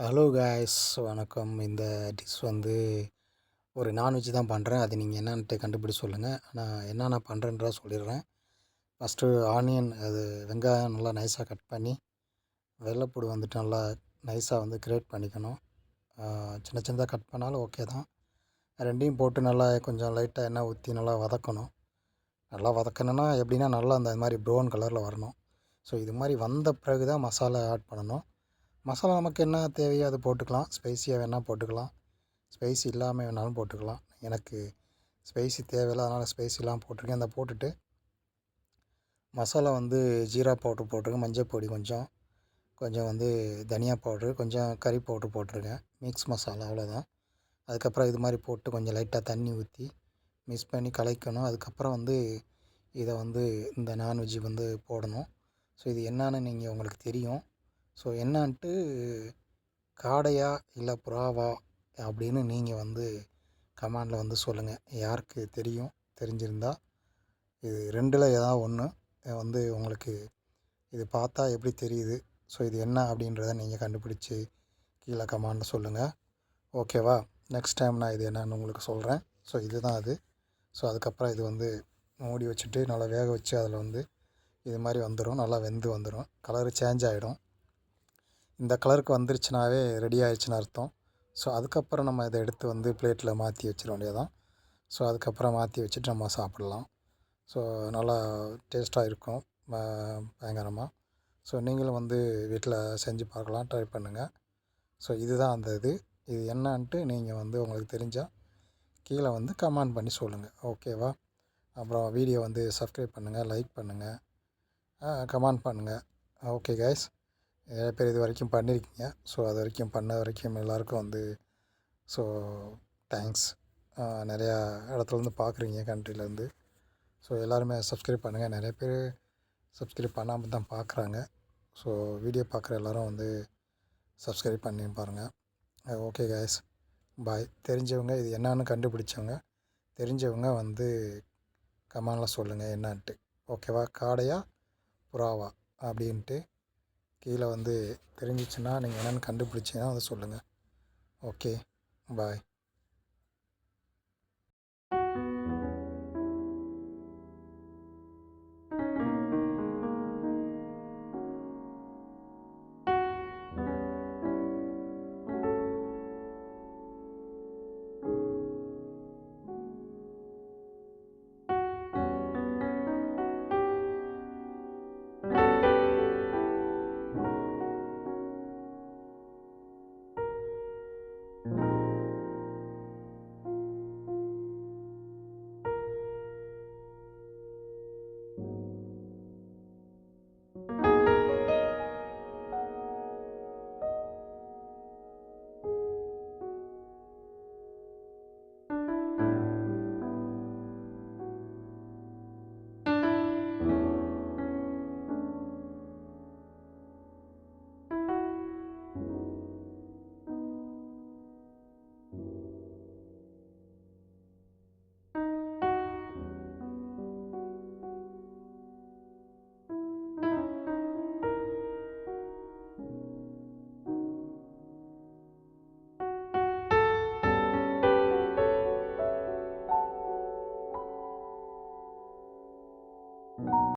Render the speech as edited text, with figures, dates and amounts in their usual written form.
Hello guys, வணக்கம். இந்த dish வந்து ஒரு நான்வெஜ் தான் பண்ணுறேன். அது நீங்கள் என்னான்ட்டு கண்டுபிடிச்சு சொல்லுங்கள். நான் என்னென்ன பண்ணுறேன்றத சொல்லிடுறேன். ஃபஸ்ட்டு ஆனியன், அது வெங்காயம் நல்லா நைஸாக கட் பண்ணி, வெள்ளைப்பூடு வந்துட்டு நல்லா நைஸாக வந்து கிரேட் பண்ணிக்கணும். சின்ன சின்னதாக கட் பண்ணாலும் ஓகே தான். ரெண்டையும் போட்டு நல்லா கொஞ்சம் லைட்டாக எண்ணெய் ஊற்றி நல்லா வதக்கணும். நல்லா வதக்கணுன்னா எப்படின்னா நல்லா அந்த மாதிரி ப்ரௌன் கலரில் வரணும். ஸோ இது மாதிரி வந்த பிறகு தான் மசாலா ஆட் பண்ணணும். மசாலா நமக்கு என்ன தேவையோ அது போட்டுக்கலாம். ஸ்பைசியாக வேணால் போட்டுக்கலாம், ஸ்பைசி இல்லாமல் வேணாலும் போட்டுக்கலாம். எனக்கு ஸ்பைசி தேவையில்லை, அதனால் ஸ்பைசி இல்லாமல் போட்டிருக்கேன். அதை போட்டுட்டு மசாலா வந்து ஜீரா பவுட்ரு போட்டிருக்கேன், மஞ்சள் பொடி கொஞ்சம், கொஞ்சம் வந்து தனியா பவுட்ரு, கொஞ்சம் கறி பவுட்ரு போட்டிருக்கேன். மிக்ஸ் மசாலா அவ்வளோதான். அதுக்கப்புறம் இது மாதிரி போட்டு கொஞ்சம் லைட்டாக தண்ணி ஊற்றி மிக்ஸ் பண்ணி கலக்கணும். அதுக்கப்புறம் வந்து இதை வந்து இந்த நான்வெஜ்ஜு வந்து போடணும். ஸோ இது என்னான்னு நீங்கள் உங்களுக்கு தெரியும். ஸோ என்னான்ட்டு காடையா இல்லை புறாவா அப்படின்னு நீங்கள் வந்து கமெண்டில் வந்து சொல்லுங்கள். யாருக்கு தெரியும், தெரிஞ்சிருந்தால் இது ரெண்டில் ஏதாவது ஒன்று வந்து உங்களுக்கு இது பார்த்தா எப்படி தெரியுது, ஸோ இது என்ன அப்படின்றத நீங்கள் கண்டுபிடிச்சி கீழே கமெண்டில் சொல்லுங்கள். ஓகேவா? நெக்ஸ்ட் டைம் நான் இது என்னன்னு உங்களுக்கு சொல்கிறேன். ஸோ இதுதான் அது. ஸோ அதுக்கப்புறம் இது வந்து மூடி வச்சுட்டு நல்லா வேக வச்சு அதில் வந்து இது மாதிரி வந்துடும், நல்லா வெந்து வந்துடும், கலரு சேஞ்ச் ஆகிடும். இந்த கலருக்கு வந்துருச்சுனாவே ரெடி ஆயிடுச்சுன்னு அர்த்தம். ஸோ அதுக்கப்புறம் நம்ம இதை எடுத்து வந்து பிளேட்டில் மாற்றி வச்சிட வேண்டியதுதான். ஸோ அதுக்கப்புறம் மாற்றி வச்சுட்டு நம்ம சாப்பிட்லாம். ஸோ நல்லா டேஸ்ட்டாக இருக்கும், பயங்கரமாக. ஸோ நீங்களும் வந்து வீட்டில் செஞ்சு பார்க்கலாம், ட்ரை பண்ணுங்கள். ஸோ இதுதான் அந்த இது என்னான்ட்டு நீங்கள் வந்து உங்களுக்கு தெரிஞ்சால் கீழே வந்து கமெண்ட் பண்ணி சொல்லுங்கள். ஓகேவா? அப்புறம் வீடியோ வந்து சப்ஸ்கிரைப் பண்ணுங்கள், லைக் பண்ணுங்கள், கமெண்ட் பண்ணுங்கள். ஓகே கைஸ், நிறைய பேர் இது வரைக்கும் பண்ணியிருக்கீங்க. ஸோ அது வரைக்கும் பண்ண வரைக்கும் எல்லாேருக்கும் வந்து ஸோ தேங்க்ஸ். நிறையா இடத்துலேருந்து பார்க்குறீங்க, கண்ட்ரிலேருந்து. ஸோ எல்லாருமே சப்ஸ்கிரைப் பண்ணுங்கள். நிறைய பேர் சப்ஸ்கிரைப் பண்ணாமல் தான் பார்க்குறாங்க. ஸோ வீடியோ பார்க்குற எல்லோரும் வந்து சப்ஸ்கிரைப் பண்ணி பாருங்கள். ஓகே கைஸ், பாய். தெரிஞ்சவங்க, இது என்னான்னு கண்டுபிடிச்சவங்க, தெரிஞ்சவங்க வந்து கமெண்டில் சொல்லுங்கள் என்னான்ட்டு. ஓகேவா? காடையா புறாவா அப்படின்ட்டு கீழே வந்து தெரிஞ்சிச்சுன்னா நீங்கள் என்னென்னு கண்டுபிடிச்சிங்கன்னா அதை சொல்லுங்கள். ஓகே, பாய்.